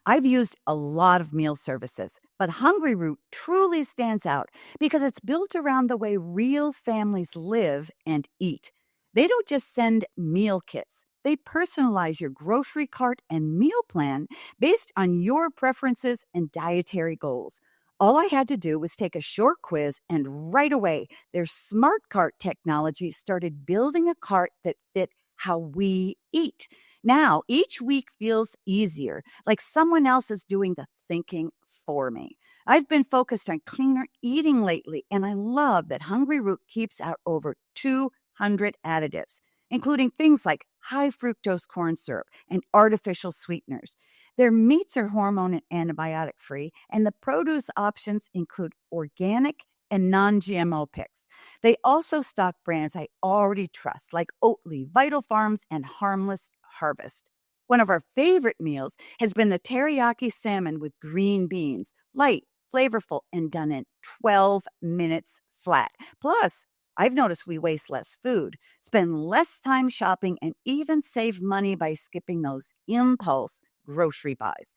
I've used a lot of meal services, but Hungry Root truly stands out because it's built around the way real families live and eat. They don't just send meal kits. They personalize your grocery cart and meal plan based on your preferences and dietary goals. All I had to do was take a short quiz, and right away, their smart cart technology started building a cart that fit how we eat. Now, each week feels easier, like someone else is doing the thinking for me. I've been focused on cleaner eating lately, and I love that Hungry Root keeps out over 200 additives, including things like high fructose corn syrup and artificial sweeteners. Their meats are hormone and antibiotic free, and the produce options include organic and non-GMO picks. They also stock brands I already trust, like Oatly, Vital Farms, and Harmless Harvest. One of our favorite meals has been the teriyaki salmon with green beans, light, flavorful, and done in 12 minutes flat. Plus, I've noticed we waste less food, spend less time shopping, and even save money by skipping those impulse grocery buys.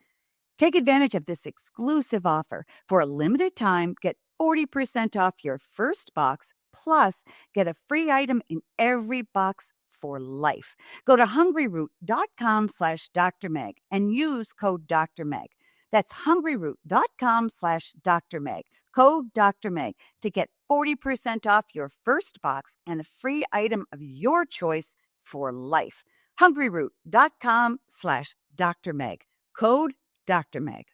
Take advantage of this exclusive offer. For a limited time, get 40% off your first box, plus get a free item in every box for life. Go to hungryroot.com/Dr. Meg and use code Dr. Meg. That's hungryroot.com/Dr. Meg. Code Dr. Meg to get 40% off your first box and a free item of your choice for life. hungryroot.com/Dr. Meg. Code Dr. Meg.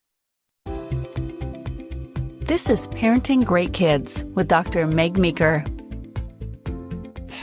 This is Parenting Great Kids with Dr. Meg Meeker.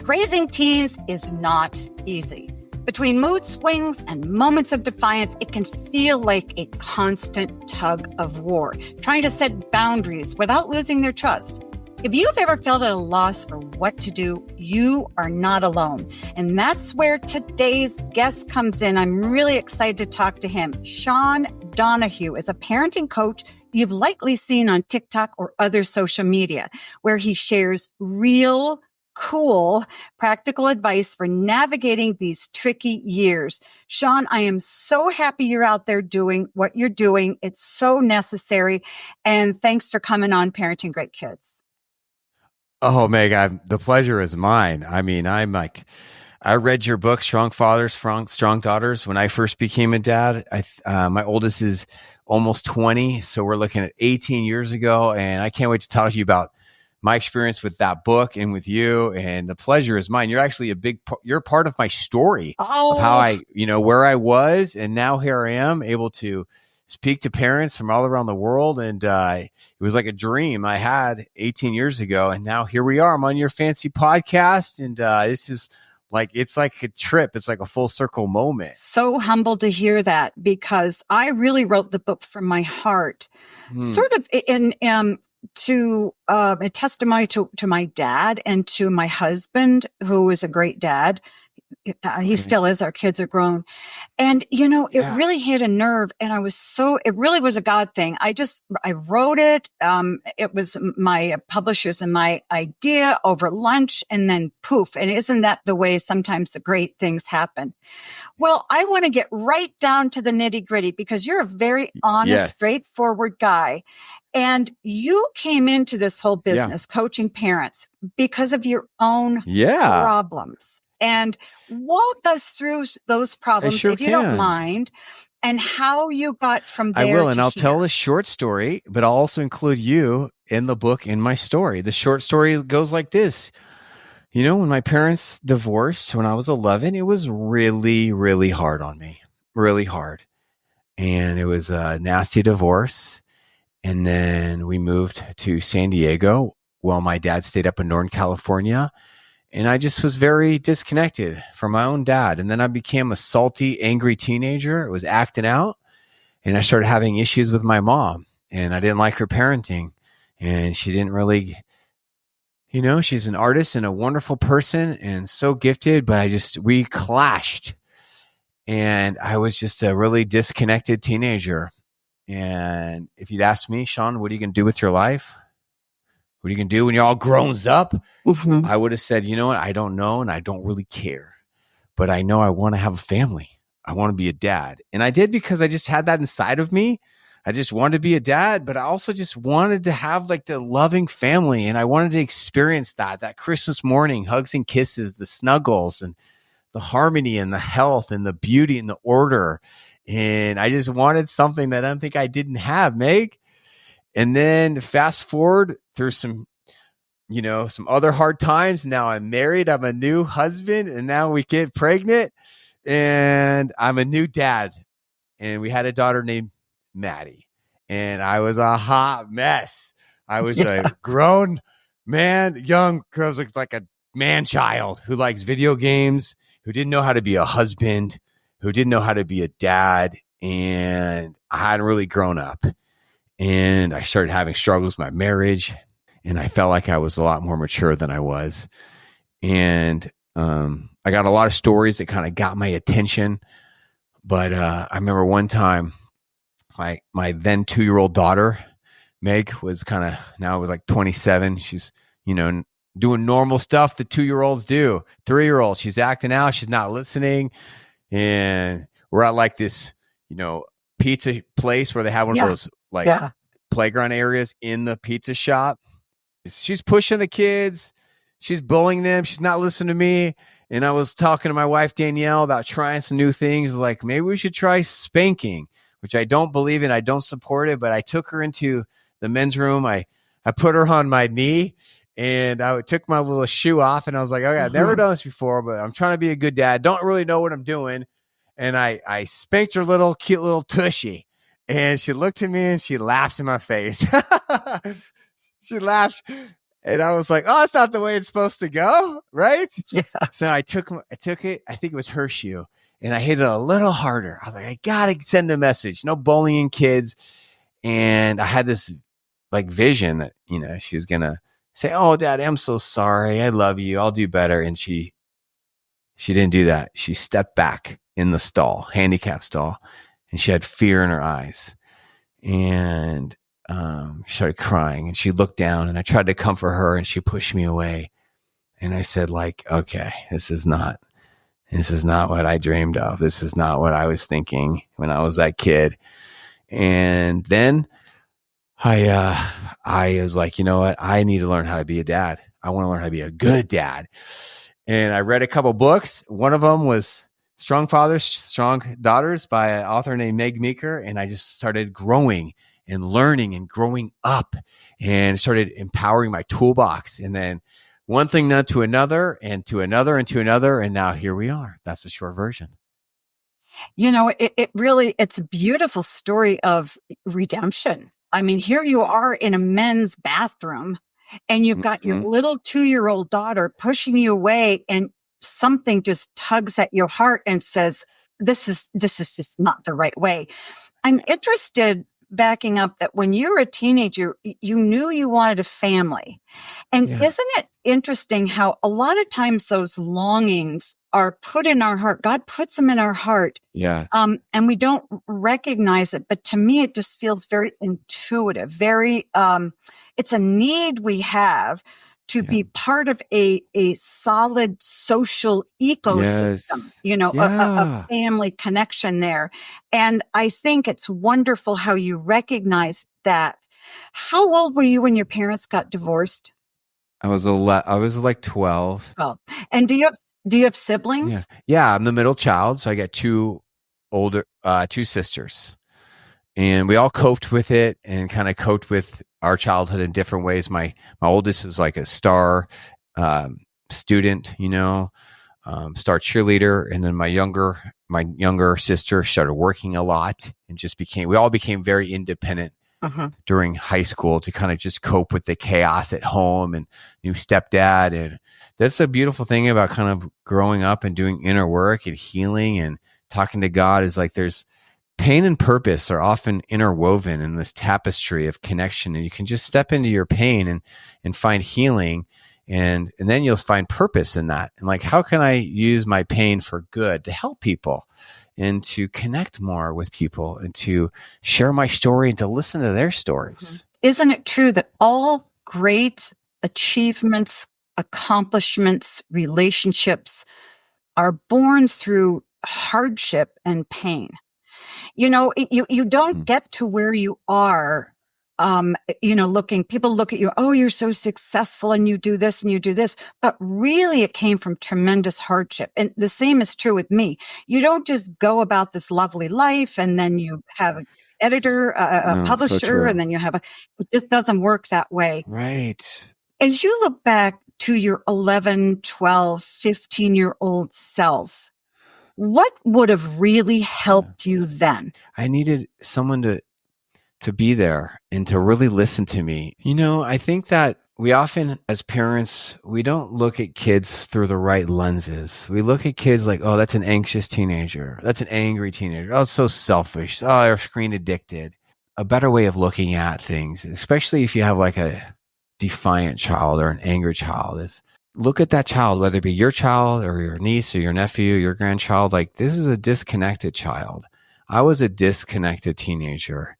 Raising teens is not easy. Between mood swings and moments of defiance, it can feel like a constant tug of war, trying to set boundaries without losing their trust. If you've ever felt at a loss for what to do, you are not alone. And that's where today's guest comes in. I'm really excited to talk to him. Sean Donohue is a parenting coach you've likely seen on TikTok or other social media, where he shares real, cool, practical advice for navigating these tricky years. Sean, I am so happy you're out there doing what you're doing. It's so necessary. And thanks for coming on Parenting Great Kids. Oh, Meg, the pleasure is mine. I mean, I read your book, Strong Fathers, Strong Daughters, when I first became a dad. My oldest is almost 20, so we're looking at 18 years ago, and I can't wait to talk to you about my experience with that book and with you. And the pleasure is mine. You're actually you're part of my story of how where I was, and now here I am able to speak to parents from all around the world. And it was like a dream I had 18 years ago. And now here we are. I'm on your fancy podcast. And this is it's like a trip. It's like a full circle moment. So humbled to hear that, because I really wrote the book from my heart, sort of in a testimony to my dad and to my husband, who is a great dad. He still is. Our kids are grown. And, it really hit a nerve. And it really was a God thing. I wrote it. It was my publishers and my idea over lunch, and then poof. And isn't that the way sometimes the great things happen? Well, I want to get right down to the nitty gritty, because you're a very honest, straightforward guy. And you came into this whole business coaching parents because of your own problems. And walk us through those problems, if you don't mind, and how you got from there. I will, and I'll tell a short story, but I'll also include you in the book, in my story. The short story goes like this. When my parents divorced when I was 11, it was really, really hard on me, really hard. And it was a nasty divorce. And then we moved to San Diego while my dad stayed up in Northern California. And I just was very disconnected from my own dad. And then I became a salty, angry teenager. I was acting out. And I started having issues with my mom. And I didn't like her parenting. And she didn't really, she's an artist and a wonderful person and so gifted. But we clashed. And I was just a really disconnected teenager. And if you'd asked me, Sean, what are you going to do with your life? What are you going to do when you're all grown up? I would have said, you know what? I don't know, and I don't really care. But I know I want to have a family. want to be a dad. And I did because I just had that inside of me. I just wanted to be a dad, but I also just wanted to have like the loving family. And I wanted to experience that Christmas morning, hugs and kisses, the snuggles and the harmony and the health and the beauty and the order. And I just wanted something that I don't think I didn't have, Meg. And then fast forward through some other hard times. Now I'm married. I'm a new husband, and now we get pregnant, and I'm a new dad. And we had a daughter named Maddie, and I was a hot mess. I was a grown man, young girl, like a man child who likes video games, who didn't know how to be a husband, who didn't know how to be a dad. And I hadn't really grown up. And I started having struggles with my marriage. And I felt like I was a lot more mature than I was. And I got a lot of stories that kind of got my attention. But I remember one time, my then 2-year-old daughter, Meg, was now was like 27. She's, doing normal stuff that 2-year-olds do. 3-year-old, she's acting out. She's not listening. And we're at like this, pizza place where they have one of those playground areas in the pizza shop. She's pushing the kids. She's bullying them. She's not listening to me. And I was talking to my wife, Danielle, about trying some new things. Like maybe we should try spanking, which I don't believe in. I don't support it. But I took her into the men's room. I put her on my knee and I took my little shoe off. And I was like, okay, I've never done this before, but I'm trying to be a good dad. Don't really know what I'm doing. And I spanked her cute little tushy. And she looked at me and she laughs in my face. She laughed. And I was like, oh, that's not the way it's supposed to go. Right. Yeah. So I took it. I think it was her shoe. And I hit it a little harder. I was like, I got to send a message. No bullying kids. And I had this like vision that, she was going to say, oh, Daddy, I'm so sorry. I love you. I'll do better. And she didn't do that. She stepped back in the stall, handicap stall, and she had fear in her eyes. And she started crying, and she looked down, and I tried to comfort her, and she pushed me away. And I said, like, okay, this is not what I dreamed of. This is not what I was thinking when I was that kid. And then I was like, you know what? I need to learn how to be a dad. I want to learn how to be a good dad. And I read a couple books. One of them was Strong Fathers, Strong Daughters by an author named Meeker. And I just started growing and learning and growing up and started empowering my toolbox. And then one thing led to another and to another and to another. And now here we are. That's the short version. It's a beautiful story of redemption. I mean, here you are in a men's bathroom and you've got your little 2-year-old daughter pushing you away, and something just tugs at your heart and says, this is just not the right way. I'm interested, backing up, that when you were a teenager, you knew you wanted a family. And isn't it interesting how a lot of times those longings are put in our heart? God puts them in our heart. Yeah. And we don't recognize it. But to me, it just feels very intuitive, very, it's a need we have to be part of a solid social ecosystem, a family connection there. And I think it's wonderful how you recognize that. How old were you when your parents got divorced? I was like 12. Oh, and do you have siblings? Yeah, I'm the middle child, so I got two sisters. And we all coped with it and kind of coped with our childhood in different ways. My oldest was like a star student, star cheerleader. And then my younger sister started working a lot and we all became very independent during high school to kind of just cope with the chaos at home and new stepdad. And that's a beautiful thing about kind of growing up and doing inner work and healing and talking to God, is like there's pain and purpose are often interwoven in this tapestry of connection. And you can just step into your pain and find healing. And then you'll find purpose in that. And like, how can I use my pain for good to help people and to connect more with people and to share my story and to listen to their stories? Isn't it true that all great achievements, accomplishments, relationships are born through hardship and pain. You know, you don't get to where you are, people look at you, oh, you're so successful and you do this and you do this. But really, it came from tremendous hardship. And the same is true with me. You don't just go about this lovely life and then you have an editor, a publisher, and then you have it just doesn't work that way. Right. As you look back to your 11, 12, 15-year-old self, what would have really helped you then? I needed someone to be there and to really listen to me. You know, I think that we often, as parents, we don't look at kids through the right lenses. We look at kids like, oh, that's an anxious teenager. That's an angry teenager. Oh, it's so selfish. Oh, they're screen addicted. A better way of looking at things, especially if you have like a defiant child or an angry child, is look at that child, whether it be your child or your niece or your nephew, your grandchild. Like, this is a disconnected child. I was a disconnected teenager.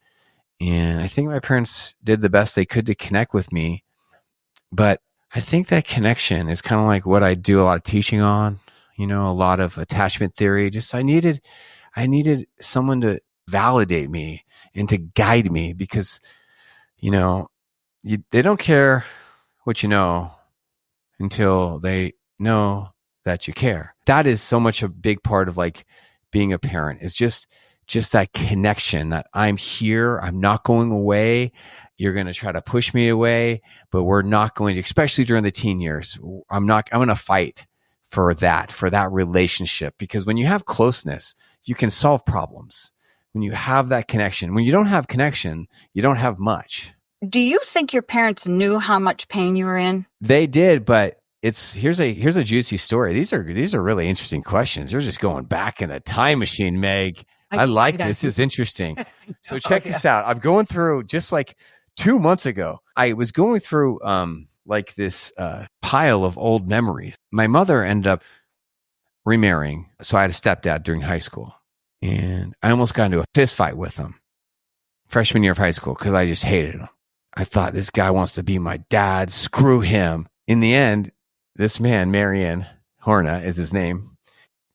And I think my parents did the best they could to connect with me. But I think that connection is kind of like what I do a lot of teaching on, you know, a lot of attachment theory. Just I needed someone to validate me and to guide me, because, you know, they don't care what you know until they know that you care. That is so much a big part of like being a parent, is just that connection that I'm here. I'm not going away. You're going to try to push me away, but we're not going to, especially during the teen years. I'm going to fight for that relationship, because when you have closeness, you can solve problems. When you have that connection, when you don't have connection, you don't have much. Do you think your parents knew how much pain you were in? They did, but here's a juicy story. These are really interesting questions. They're just going back in a time machine, Meg. I like this. This is interesting. So check this out. I'm going through, just like 2 months ago, I was going through like this pile of old memories. My mother ended up remarrying, so I had a stepdad during high school, and I almost got into a fist fight with him freshman year of high school because I just hated him. I thought, this guy wants to be my dad. Screw him. In the end, this man, Marion Horna is his name.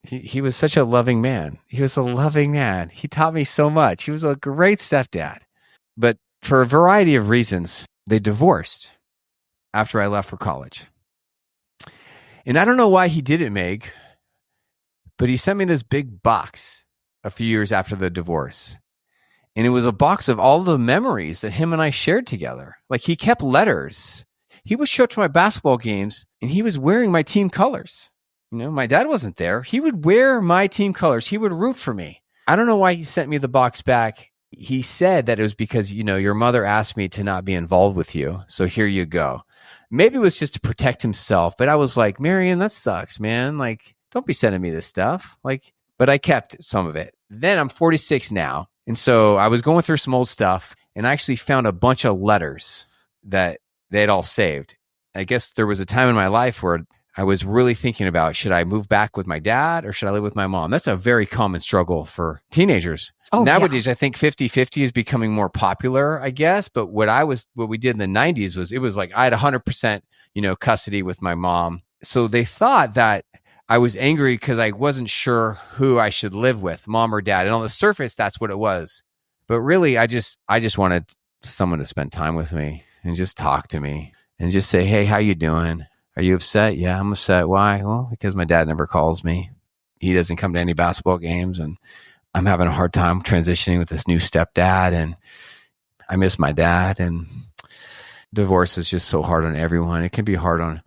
He was such a loving man. He was a loving man. He taught me so much. He was a great stepdad. But for a variety of reasons, they divorced after I left for college. And I don't know why he did it, Meg, but he sent me this big box a few years after the divorce. And it was a box of all the memories that him and I shared together. Like, he kept letters. He would show up to my basketball games and he was wearing my team colors. You know, my dad wasn't there. He would wear my team colors. He would root for me. I don't know why he sent me the box back. He said that it was because, you know, your mother asked me to not be involved with you. So here you go. Maybe it was just to protect himself. But I was like, Marion, that sucks, man. Like, don't be sending me this stuff. Like, but I kept some of it. Then I'm 46 now. And so I was going through some old stuff and I actually found a bunch of letters that they had all saved. I guess there was a time in my life where I was really thinking about, should I move back with my dad or should I live with my mom? That's a very common struggle for teenagers. Nowadays, yeah. I think 50-50 is becoming more popular, I guess. But what we did in the 90s was, it was like I had 100%, you know, custody with my mom. So they thought that I was angry because I wasn't sure who I should live with, mom or dad. And on the surface, that's what it was. But really, I just wanted someone to spend time with me and just talk to me and just say, hey, how you doing? Are you upset? Yeah, I'm upset. Why? Well, because my dad never calls me. He doesn't come to any basketball games, and I'm having a hard time transitioning with this new stepdad, and I miss my dad. And divorce is just so hard on everyone. It can be hard on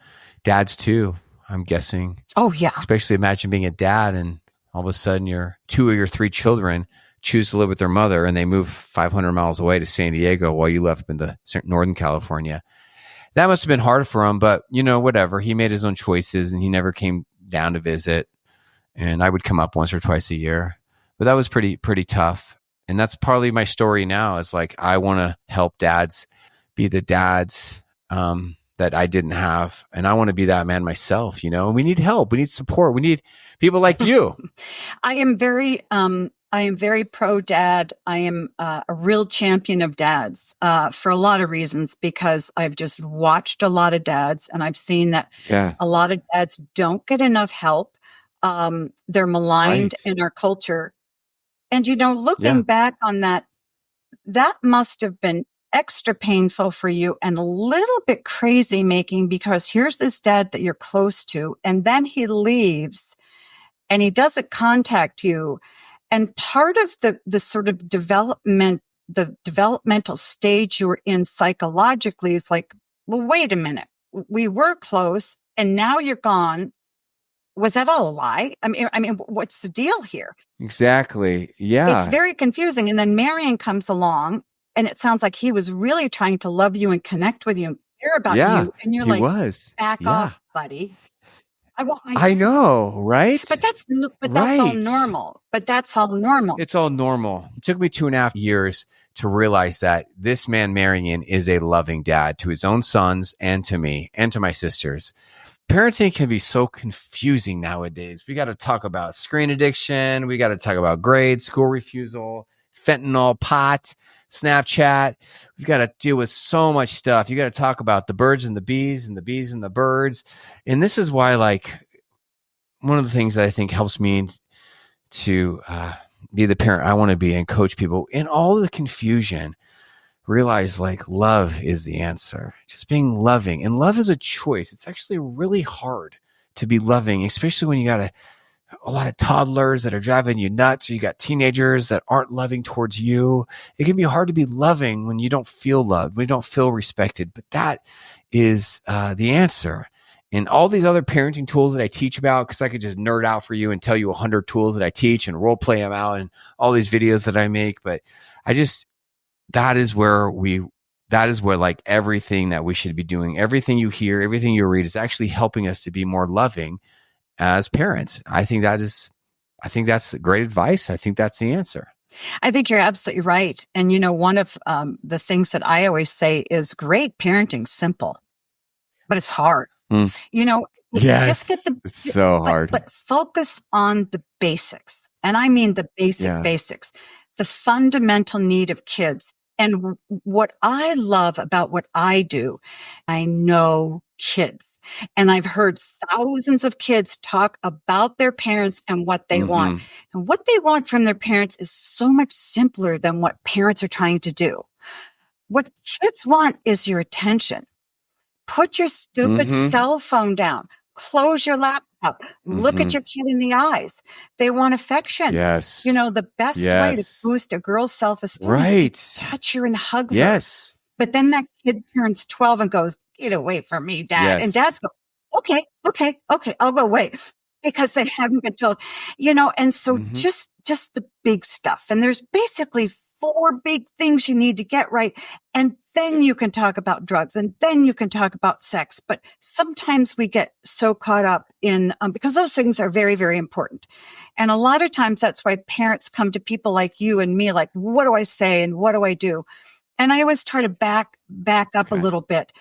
dads too, I'm guessing. Oh, yeah. Especially imagine being a dad and all of a sudden your 2 of your 3 children choose to live with their mother and they move 500 miles away to San Diego while you left in the Northern California. That must have been hard for him, but you know, whatever. He made his own choices and he never came down to visit. And I would come up once or twice a year, but that was pretty tough. And that's partly my story now, is like, I want to help dads be the dads that I didn't have. And I want to be that man myself, you know. And we need help. We need support. We need people like you. I am very pro dad. I am a real champion of dads for a lot of reasons, because I've just watched a lot of dads and I've seen that a lot of dads don't get enough help. They're maligned Right. in our culture. And, looking Yeah. back on that must have been extra painful for you and a little bit crazy making, because here's this dad that you're close to, and then he leaves and he doesn't contact you. And part of the sort of the developmental stage you're in psychologically is like, well, wait a minute. We were close and now you're gone. Was that all a lie? I mean, what's the deal here? Exactly. It's Yeah. very confusing. And then Marion comes along and it sounds like he was really trying to love you and connect with you and care about Yeah. you. And you're He like, was. back Yeah. off, buddy. I want my I dad. know, right? But that's all Right. normal. But that's all normal. It's all normal. It took me 2.5 years to realize that this man, Marion, is a loving dad to his own sons and to me and to my sisters. Parenting can be so confusing nowadays. We got to talk about screen addiction. We got to talk about grades, school refusal, fentanyl, pot, Snapchat. We've got to deal with so much stuff. You got to talk about the birds and the bees and the bees and the birds. And this is why, like, one of the things that I think helps me to be the parent I want to be and coach people in all the confusion, realize like love is the answer. Just being loving. And love is a choice. It's actually really hard to be loving, especially when you got a lot of toddlers that are driving you nuts, or you got teenagers that aren't loving towards you. It can be hard to be loving when you don't feel loved, when you don't feel respected. But that is the answer. And all these other parenting tools that I teach about, because I could just nerd out for you and tell you 100 tools that I teach and role play them out and all these videos that I make. But that is where like everything that we should be doing, everything you hear, everything you read is actually helping us to be more loving as parents. I think that's great advice. I think that's the answer. I think you're absolutely right. And, one of the things that I always say is great parenting's simple, but it's hard. Yes, Just it's so hard. But focus on the basics. And I mean the basics, the fundamental need of kids. And what I love about what I do, I know kids, and I've heard thousands of kids talk about their parents and what they want. And what they want from their parents is so much simpler than what parents are trying to do. What kids want is your attention. Put your stupid cell phone down. Close your laptop. Look at your kid in the eyes. They want affection. Yes. The best way to boost a girl's self-esteem is to touch her and hug her. Yes. But then that kid turns 12 and goes, "Get away from me, Dad." Yes. And dads go, okay, I'll go away, because they haven't been told, and so just the big stuff. And there's basically 4 big things you need to get right. And then you can talk about drugs, and then you can talk about sex. But sometimes we get so caught up in, because those things are very, very important. And a lot of times that's why parents come to people like you and me, like, what do I say? And what do I do? And I always try to back up a little bit.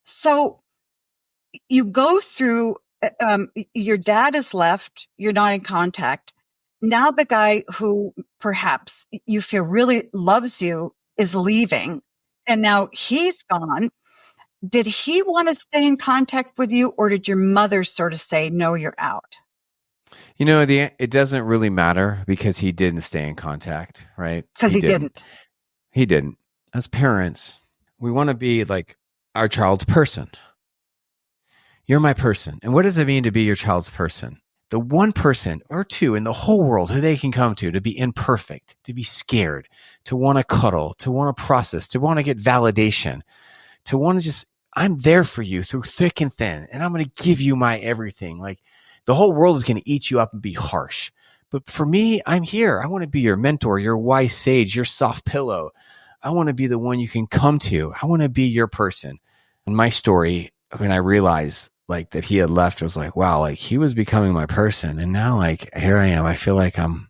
So you go through, your dad is left, you're not in contact. Now the guy who perhaps you feel really loves you is leaving, and now he's gone. Did he want to stay in contact with you, or did your mother sort of say, no, you're out? It doesn't really matter, because he didn't stay in contact, right? Because he didn't. He didn't. As parents, we want to be like our child's person. You're my person. And what does it mean to be your child's person? The one person or two in the whole world who they can come to be imperfect, to be scared, to want to cuddle, to want to process, to want to get validation, to want to I'm there for you through thick and thin, and I'm going to give you my everything. Like, the whole world is going to eat you up and be harsh. But for me, I'm here. I want to be your mentor, your wise sage, your soft pillow. I want to be the one you can come to. I want to be your person. And my story, when I realized like that he had left, I was like, wow, like he was becoming my person. And now like here I am. I feel like I'm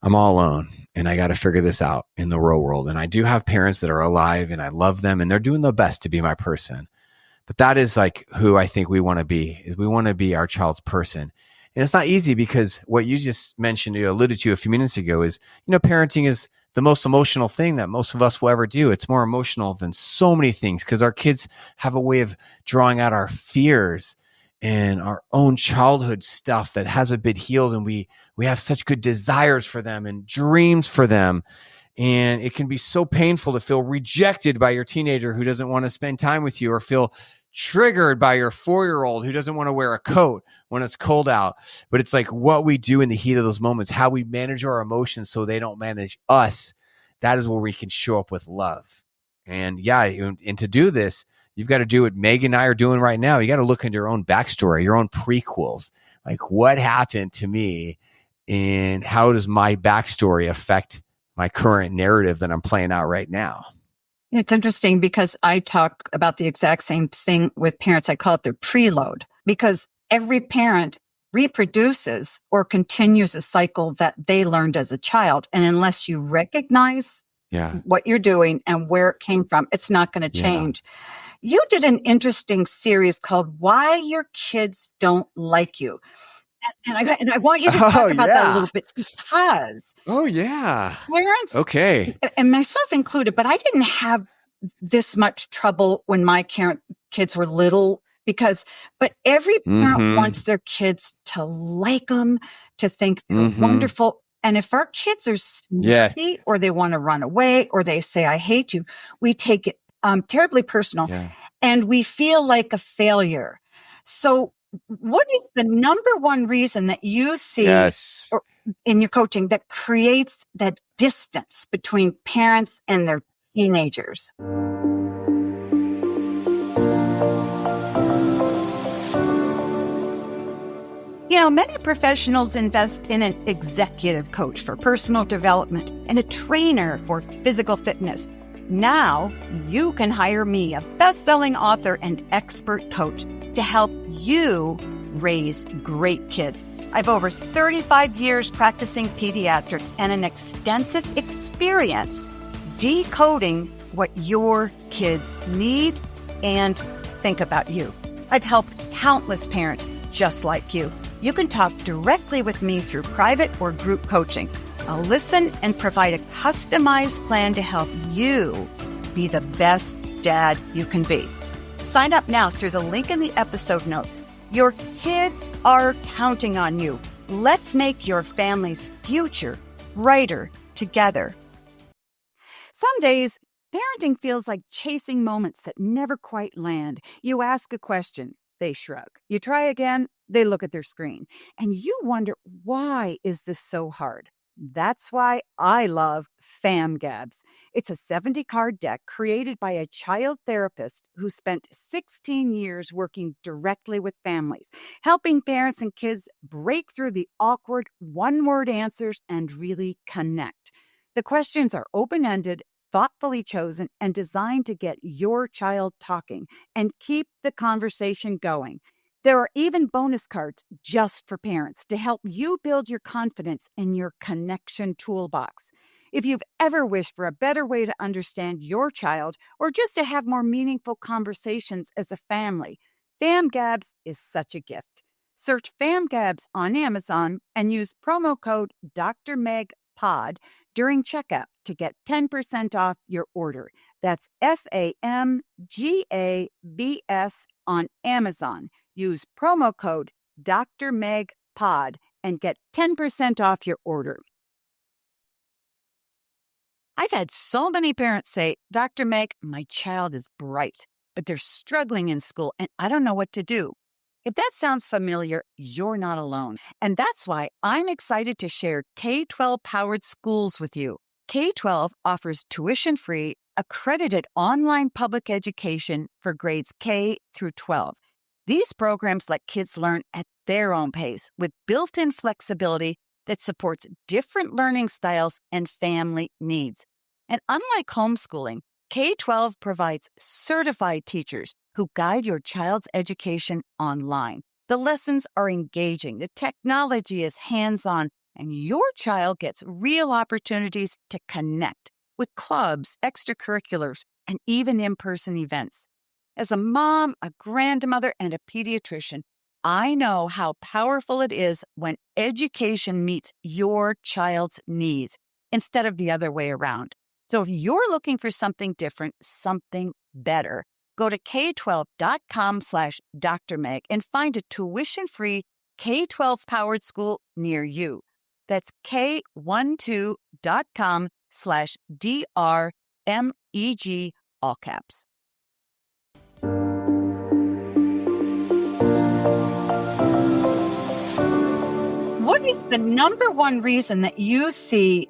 all alone, and I got to figure this out in the real world. And I do have parents that are alive, and I love them, and they're doing their best to be my person. But that is like who I think we want to be. Is we want to be our child's person. And it's not easy, because what you just mentioned, you alluded to a few minutes ago, is, parenting is the most emotional thing that most of us will ever do. It's more emotional than so many things, because our kids have a way of drawing out our fears and our own childhood stuff that hasn't been healed, and we have such good desires for them and dreams for them. And it can be so painful to feel rejected by your teenager who doesn't want to spend time with you, or feel triggered by your 4-year-old who doesn't want to wear a coat when it's cold out. But it's like what we do in the heat of those moments, how we manage our emotions so they don't manage us. That is where we can show up with love. And and to do this, you've got to do what Meg and I are doing right now. You got to look into your own backstory, your own prequels. Like, what happened to me, and how does my backstory affect my current narrative that I'm playing out right now? It's interesting because I talk about the exact same thing with parents. I call it their preload, because every parent reproduces or continues a cycle that they learned as a child. And unless you recognize what you're doing and where it came from, it's not going to change. You did an interesting series called Why Your Kids Don't Like You. And I want you to talk about that a little bit, because parents, and myself included, but I didn't have this much trouble when my kids were little, but every parent wants their kids to like them, to think they're wonderful. And if our kids are sneaky or they want to run away or they say, I hate you, we take it terribly personal and we feel like a failure. So what is the number one reason that you see in your coaching that creates that distance between parents and their teenagers? Many professionals invest in an executive coach for personal development and a trainer for physical fitness. Now you can hire me, a best-selling author and expert coach, to help you raise great kids. I've over 35 years practicing pediatrics and an extensive experience decoding what your kids need and think about you. I've helped countless parents just like you. You can talk directly with me through private or group coaching. I'll listen and provide a customized plan to help you be the best dad you can be. Sign up now through the link in the episode notes. Your kids are counting on you. Let's make your family's future brighter together. Some days, parenting feels like chasing moments that never quite land. You ask a question, they shrug. You try again, they look at their screen. And you wonder, why is this so hard? That's why I love FamGabs. It's a 70-card deck created by a child therapist who spent 16 years working directly with families, helping parents and kids break through the awkward one-word answers and really connect. The questions are open-ended, thoughtfully chosen, and designed to get your child talking and keep the conversation going. There are even bonus cards just for parents to help you build your confidence in your connection toolbox. If you've ever wished for a better way to understand your child or just to have more meaningful conversations as a family, FamGabs is such a gift. Search FamGabs on Amazon and use promo code Dr. Meg Pod during checkout to get 10% off your order. That's FamGabs on Amazon. Use promo code Dr. Meg Pod and get 10% off your order. I've had so many parents say, Dr. Meg, my child is bright, but they're struggling in school and I don't know what to do. If that sounds familiar, you're not alone. And that's why I'm excited to share K-12-powered schools with you. K-12 offers tuition-free, accredited online public education for grades K through 12. These programs let kids learn at their own pace with built-in flexibility that supports different learning styles and family needs. And unlike homeschooling, K-12 provides certified teachers who guide your child's education online. The lessons are engaging, the technology is hands-on, and your child gets real opportunities to connect with clubs, extracurriculars, and even in-person events. As a mom, a grandmother, and a pediatrician, I know how powerful it is when education meets your child's needs instead of the other way around. So if you're looking for something different, something better, Go to k12.com/Dr. Meg and find a tuition-free K-12 powered school near you. That's k12.com/DRMEG, all caps. What is the number one reason that you see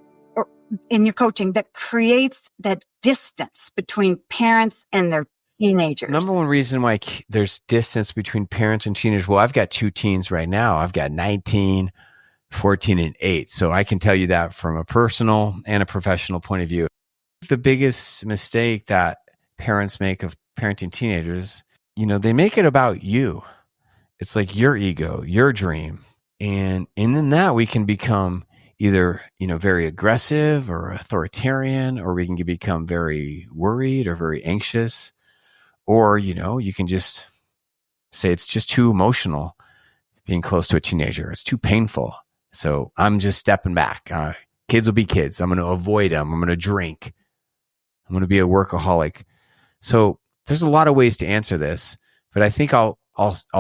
in your coaching that creates that distance between parents and their teenagers? Number one reason why there's distance between parents and teenagers. Well, I've got two teens right now. I've got 19, 14, and 8. So I can tell you that from a personal and a professional point of view. The biggest mistake that parents make of parenting teenagers, they make it about you. It's like your ego, your dream. And in that we can become either, very aggressive or authoritarian, or we can become very worried or very anxious. Or, you can just say it's just too emotional being close to a teenager. It's too painful. So I'm just stepping back. Kids will be kids. I'm going to avoid them. I'm going to drink. I'm going to be a workaholic. So there's a lot of ways to answer this, but I think I'll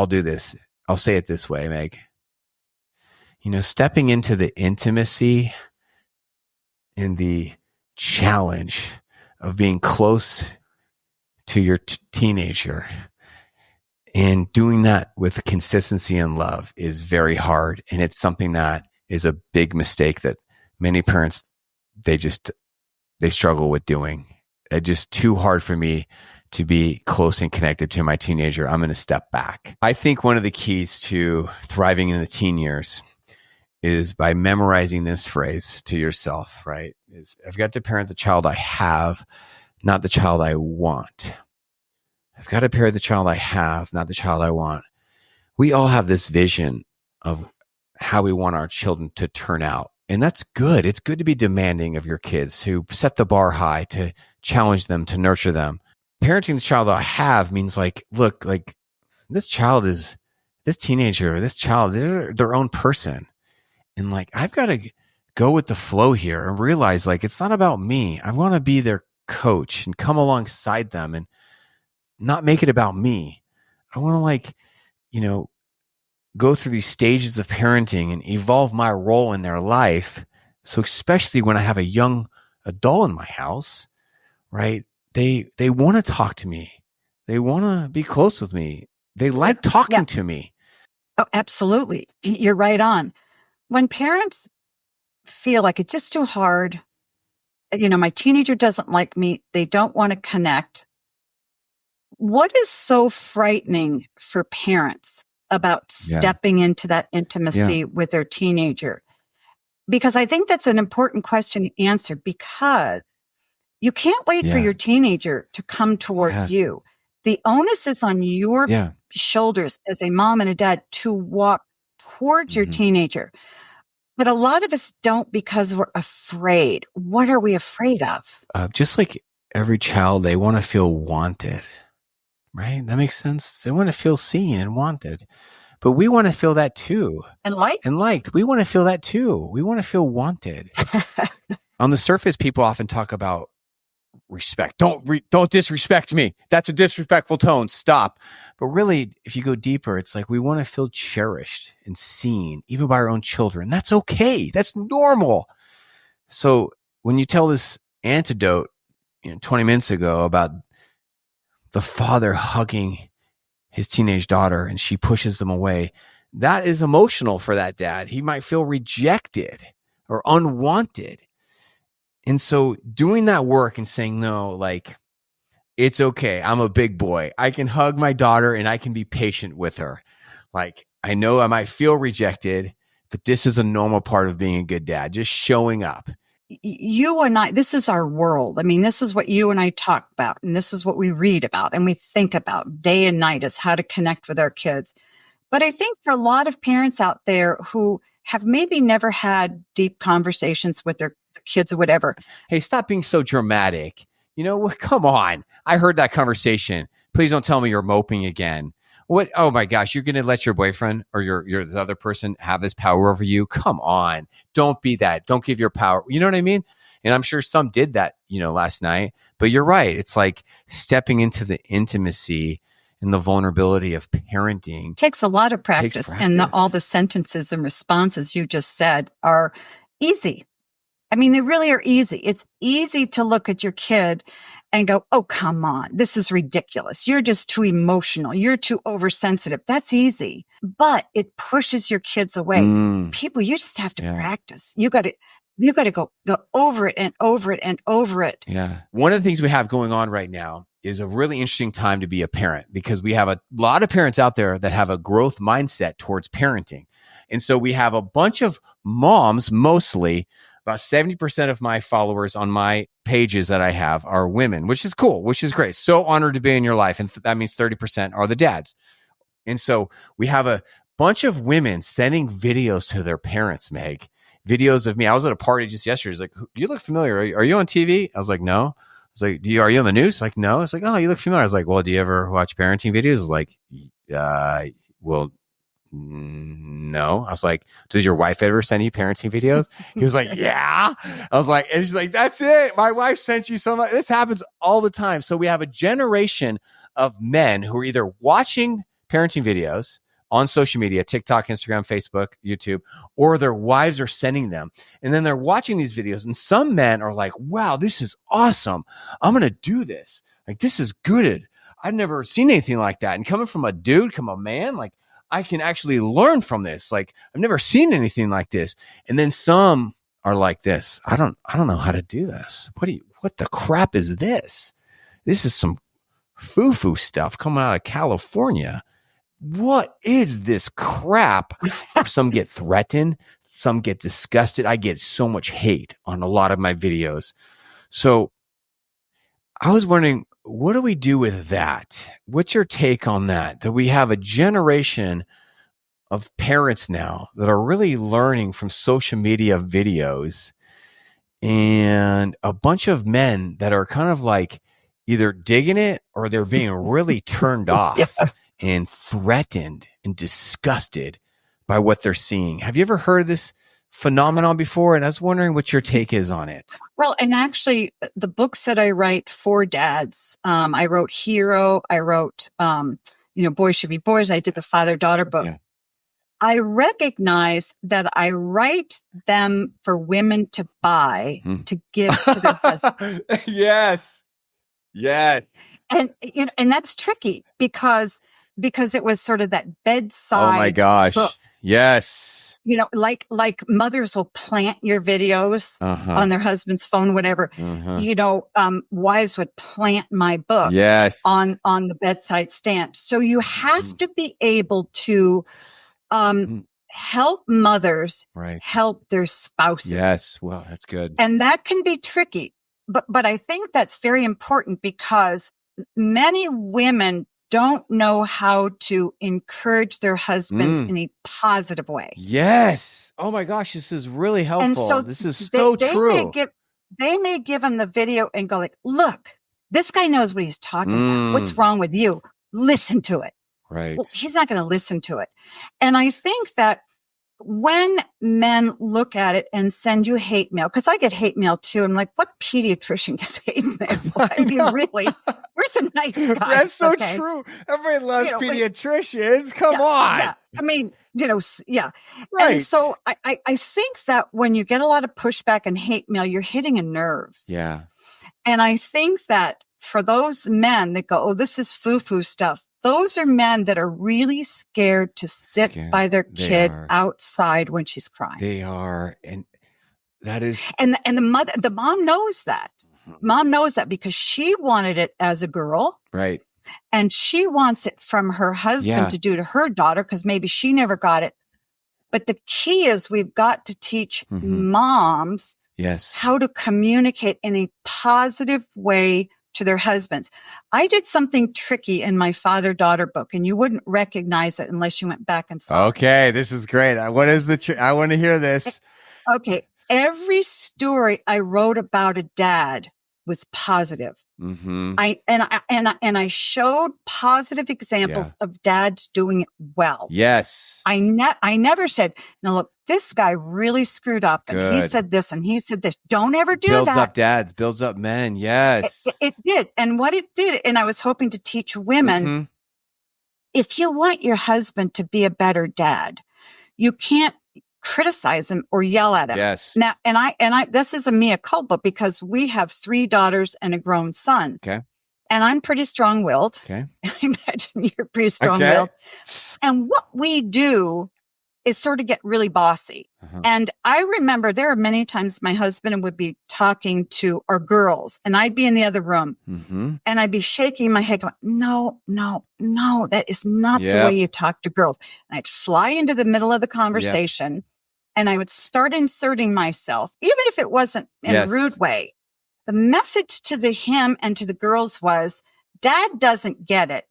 do this. I'll say it this way, Meg. Stepping into the intimacy and the challenge of being close to your teenager and doing that with consistency and love is very hard. And it's something that is a big mistake that many parents, they struggle with doing. It's just too hard for me to be close and connected to my teenager. I'm going to step back. I think one of the keys to thriving in the teen years is by memorizing this phrase to yourself, right? I've got to parent the child I have, not the child I want. I've got to parent the child I have, not the child I want. We all have this vision of how we want our children to turn out. And that's good. It's good to be demanding of your kids, to set the bar high, to challenge them, to nurture them. Parenting the child that I have means look, this teenager, this child, they're their own person. And I've got to go with the flow here and realize it's not about me. I want to be their coach and come alongside them and not make it about me. I want to go through these stages of parenting and evolve my role in their life. So especially when I have a young adult in my house, right? They want to talk to me. They want to be close with me. They like talking to me. Oh, absolutely. You're right on. When parents feel like it's just too hard, my teenager doesn't like me, they don't want to connect. What is so frightening for parents about stepping into that intimacy with their teenager? Because I think that's an important question to answer, because you can't wait for your teenager to come towards you. The onus is on your shoulders as a mom and a dad to walk towards your teenager. But a lot of us don't because we're afraid. What are we afraid of? Just like every child, they want to feel wanted, right? That makes sense. They want to feel seen and wanted. But we want to feel that too. And liked. We want to feel that too. We want to feel wanted. On the surface, people often talk about respect. Don't disrespect me. That's a disrespectful tone. Stop. But really, if you go deeper, it's we want to feel cherished and seen, even by our own children. That's okay. That's normal. So when you tell this anecdote 20 minutes ago about the father hugging his teenage daughter and she pushes them away, that is emotional for that dad. He might feel rejected or unwanted. And so doing that work and saying, no, it's okay. I'm a big boy. I can hug my daughter and I can be patient with her. I know I might feel rejected, but this is a normal part of being a good dad, just showing up. You and I, this is our world. I mean, this is what you and I talk about, and this is what we read about and we think about day and night, is how to connect with our kids. But I think for a lot of parents out there who have maybe never had deep conversations with their kids or whatever. Hey, stop being so dramatic. Come on. I heard that conversation. Please don't tell me you're moping again. What? Oh my gosh, you're going to let your boyfriend or your this other person have this power over you? Come on. Don't be that. Don't give your power. You know what I mean? And I'm sure some did that, last night. But you're right. It's like stepping into the intimacy and the vulnerability of parenting. Takes a lot of practice. And all the sentences and responses you just said are easy. I mean, they really are easy. It's easy to look at your kid and go, oh, come on, this is ridiculous. You're just too emotional. You're too oversensitive. That's easy. But it pushes your kids away. People, you just have to practice. You got to go over it and over it and over it. Yeah. One of the things we have going on right now is a really interesting time to be a parent, because we have a lot of parents out there that have a growth mindset towards parenting. And so we have a bunch of moms, mostly. About 70% of my followers on my pages that I have are women, which is cool, which is great. So honored to be in your life. And that means 30% are the dads. And so we have a bunch of women sending videos to their parents, Meg. Videos of me. I was at a party just yesterday. He's like, you look familiar. Are you on TV? I was like, no. I was like, are you on the news? Like, no. It's like, oh, you look familiar. I was like, well, do you ever watch parenting videos? I was like, well, no. I was like, does your wife ever send you parenting videos? He was like, yeah. I was like, and she's like, that's it. My wife sent you some. This happens all the time. So we have a generation of men who are either watching parenting videos on social media, TikTok, Instagram, Facebook, YouTube, or their wives are sending them. And then they're watching these videos. And some men are like, wow, this is awesome. I'm going to do this. Like, this is good. I've never seen anything like that. And coming from a dude, a man, like, I can actually learn from this. Like, I've never seen anything like this. And then some are like this. I don't know how to do this. What the crap is this? This is some foo-foo stuff coming out of California. What is this crap? Some get threatened. Some get disgusted. I get so much hate on a lot of my videos. So I was wondering, what do we do with that? What's your take on that? That we have a generation of parents now that are really learning from social media videos, and a bunch of men that are kind of like either digging it or they're being really turned off and threatened and disgusted by what they're seeing. Have you ever heard of this phenomenon before? And I was wondering what your take is on it. Well, and actually the books that I write for dads, I wrote Hero, I wrote, Boys Should Be Boys. I did the father-daughter book. Yeah. I recognize that I write them for women to buy, to give to their husbands. Yes. And that's tricky because it was sort of that bedside. Oh my gosh. book. Yes. Like mothers will plant your videos on their husband's phone, whatever. Wives would plant my book on the bedside stand. So you have to be able to help mothers help their spouses. Yes. Well, that's good. And that can be tricky. But I think that's very important because many women don't know how to encourage their husbands in a positive way. Yes. Oh my gosh, this is really helpful. And so this is so true. They may give him the video and go like, look, this guy knows what he's talking about. What's wrong with you? Listen to it. Right. Well, he's not going to listen to it. And I think that when men look at it and send you hate mail, because I get hate mail too. I'm like, what pediatrician gets hate mail? I mean, really? Where's the nice guy? That's so true. Everybody loves pediatricians. Come on. Yeah. I mean, yeah. Right. And so I think that when you get a lot of pushback and hate mail, you're hitting a nerve. Yeah. And I think that for those men that go, oh, this is foo-foo stuff, those are men that are really scared to sit by their kid outside when she's crying. They are. And that is. And the mom knows that. Mom knows that because she wanted it as a girl. Right. And she wants it from her husband to do to her daughter because maybe she never got it. But the key is we've got to teach moms how to communicate in a positive way to their husbands. I did something tricky in my father-daughter book, and you wouldn't recognize it unless you went back and saw it. Okay, this is great. What is I want to hear this. Okay. Every story I wrote about a dad was positive. Mm-hmm. I showed positive examples of dads doing it well. Yes. I never said, now look, this guy really screwed up and he Good. said this and he said this. Don't ever do Builds that. up dads, builds up men. Yes. It did. And what it did, and I was hoping to teach women, Mhm. if you want your husband to be a better dad, you can't criticize him or yell at him. Yes. Now, and I, this is a mea culpa because we have 3 daughters and a grown son. Okay. And I'm pretty strong-willed. Okay. I imagine you're pretty strong-willed. And what we do is sort of get really bossy. Uh-huh. And I remember there are many times my husband would be talking to our girls and I'd be in the other room Mm-hmm. and I'd be shaking my head going, no, that is not the way you talk to girls. And I'd fly into the middle of the conversation and I would start inserting myself, even if it wasn't in a rude way. The message to him and to the girls was, Dad doesn't get it.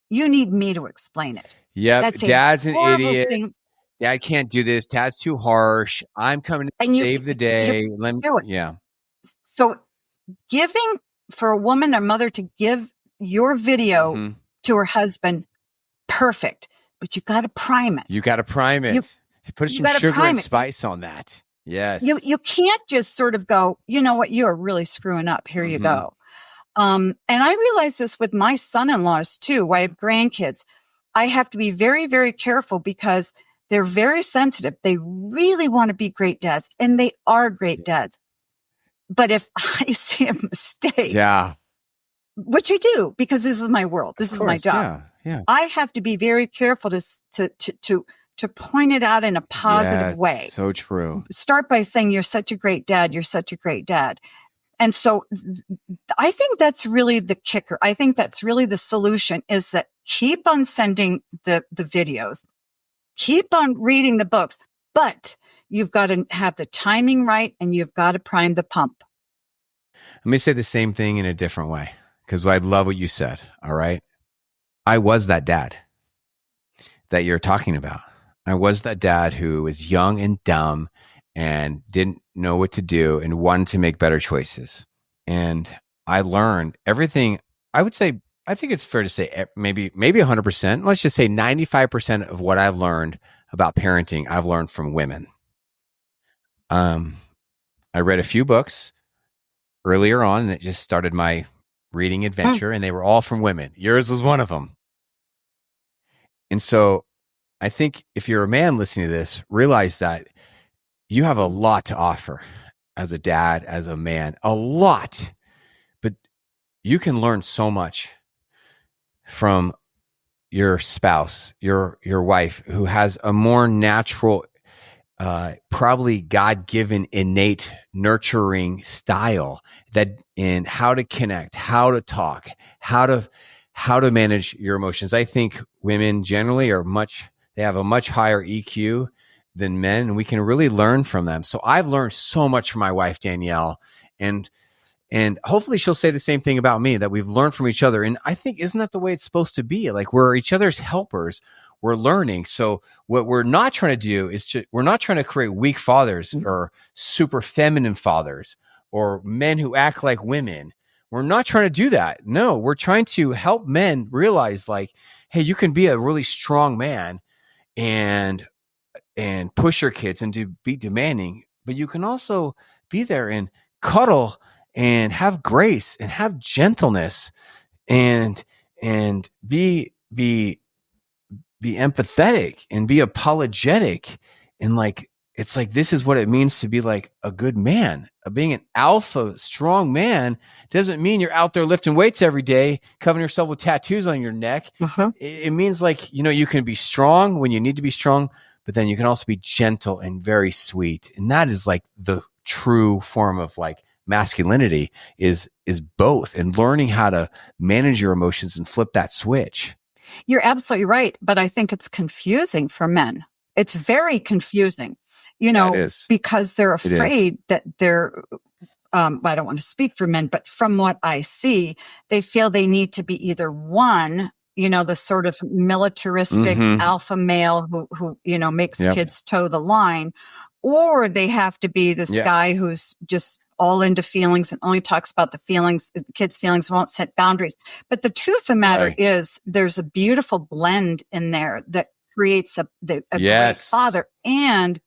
You need me to explain it. Yep. Dad's an idiot. Thing. Dad can't do this. Dad's too harsh. I'm coming to save the day. Let me do it. Yeah. So giving for a woman or mother to give your video to her husband, perfect. But you got to prime it. You got to prime it. You put some sugar and spice on that. Yes. You can't just sort of go, you know what, you're really screwing up. Here you go. And I realize this with my son-in-laws too. I have grandkids. I have to be very, very careful because they're very sensitive. They really want to be great dads, and they are great dads. But if I see a mistake, which I do because this is my world, this is my job. Yeah. I have to be very careful to point it out in a positive way. So true. Start by saying, you're such a great dad. You're such a great dad. And so I think that's really the kicker. I think that's really the solution is that keep on sending the videos, keep on reading the books, but you've got to have the timing right and you've got to prime the pump. Let me say the same thing in a different way because I love what you said. All right. I was that dad that you're talking about. I was that dad who was young and dumb and didn't know what to do and wanted to make better choices. And I learned everything. I would say, I think it's fair to say maybe 100%. Let's just say 95% of what I've learned about parenting, I've learned from women. I read a few books earlier on and it just started my reading adventure and they were all from women. Yours was one of them. And so I think if you're a man listening to this, realize that you have a lot to offer as a dad, as a man, a lot, but you can learn so much from your spouse, your wife, who has a more natural, probably God-given, innate, nurturing style that in how to connect, how to talk, how to manage your emotions. I think women generally they have a much higher EQ than men, and we can really learn from them. So I've learned so much from my wife, Danielle, and hopefully she'll say the same thing about me, that we've learned from each other. And I think, isn't that the way it's supposed to be? Like, we're each other's helpers. We're learning. So what we're not trying to do is we're not trying to create weak fathers or super feminine fathers or men who act like women. We're not trying to do that. No, we're trying to help men realize, like, hey, you can be a really strong man and push your kids and to be demanding, but you can also be there and cuddle and have grace and have gentleness and be empathetic and be apologetic. And like, it's like, this is what it means to be like a good man. Being an alpha, strong man doesn't mean you're out there lifting weights every day, covering yourself with tattoos on your neck. It means, like, you can be strong when you need to be strong, but then you can also be gentle and very sweet. And that is like the true form of like masculinity is both, and learning how to manage your emotions and flip that switch. You're absolutely right. But I think it's confusing for men. It's very confusing, because they're afraid that they're, I don't want to speak for men, but from what I see, they feel they need to be either one, the sort of militaristic alpha male who makes kids toe the line, or they have to be this guy who's just all into feelings and only talks about the feelings, the kids' feelings, won't set boundaries. But the truth of the matter is there's a beautiful blend in there that creates a great father. And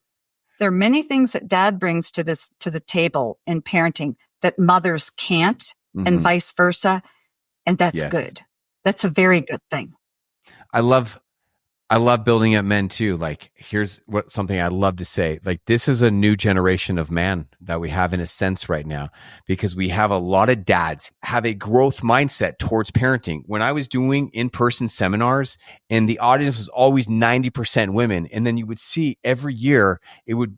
there are many things that dad brings to the table in parenting that mothers can't, and vice versa. And that's good. That's a very good thing. I love building up men too. Like, here's something I love to say. Like, this is a new generation of man that we have in a sense right now, because we have a lot of dads have a growth mindset towards parenting. When I was doing in-person seminars and the audience was always 90% women, and then you would see every year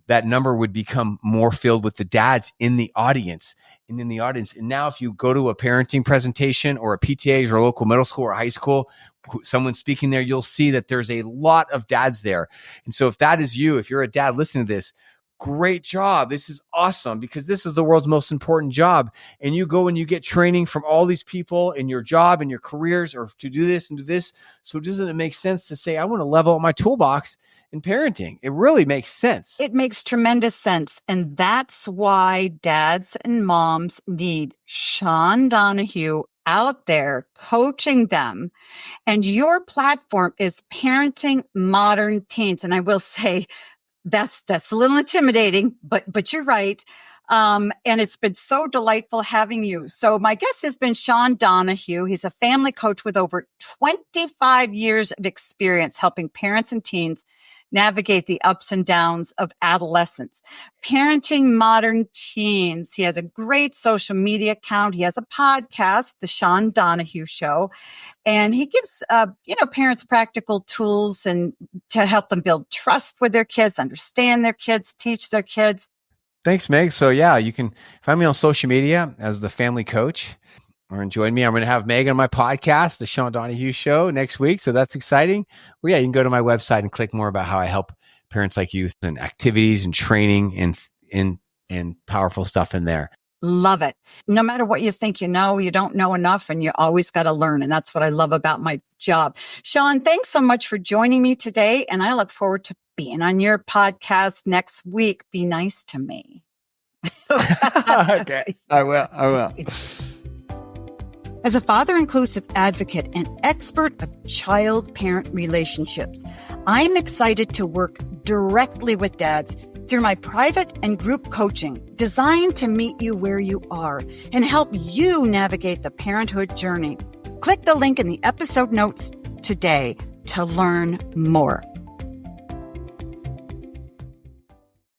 that number would become more filled with the dads in the audience. And now if you go to a parenting presentation or a PTA or a local middle school or high school, someone speaking there, you'll see that there's a lot of dads there. And so if that is you, if you're a dad listening to this, great job. This is awesome, because this is the world's most important job. And you go and you get training from all these people in your job and your careers, or to do this and do this. So doesn't it make sense to say, I want to level up my toolbox in parenting? It really makes sense. It makes tremendous sense. And that's why dads and moms need Sean Donohue out there coaching them. And your platform is Parenting Modern Teens. And I will say that's a little intimidating, but you're right. And it's been so delightful having you. So my guest has been Sean Donohue. He's a family coach with over 25 years of experience helping parents and teens navigate the ups and downs of adolescence. Parenting Modern Teens. He has a great social media account. He has a podcast, The Sean Donohue Show, and he gives, parents practical tools and to help them build trust with their kids, understand their kids, teach their kids. Thanks, Meg. So yeah, you can find me on social media as the family coach, or join me. I'm going to have Meg on my podcast, The Sean Donohue Show, next week. So that's exciting. Well, yeah, you can go to my website and click more about how I help parents like you, and activities and training and powerful stuff in there. Love it. No matter what you think you know, you don't know enough, and you always got to learn. And that's what I love about my job. Sean, thanks so much for joining me today. And I look forward to being on your podcast next week. Be nice to me. Okay. I will. As a father-inclusive advocate and expert of child-parent relationships, I'm excited to work directly with dads through my private and group coaching designed to meet you where you are and help you navigate the parenthood journey. Click the link in the episode notes today to learn more.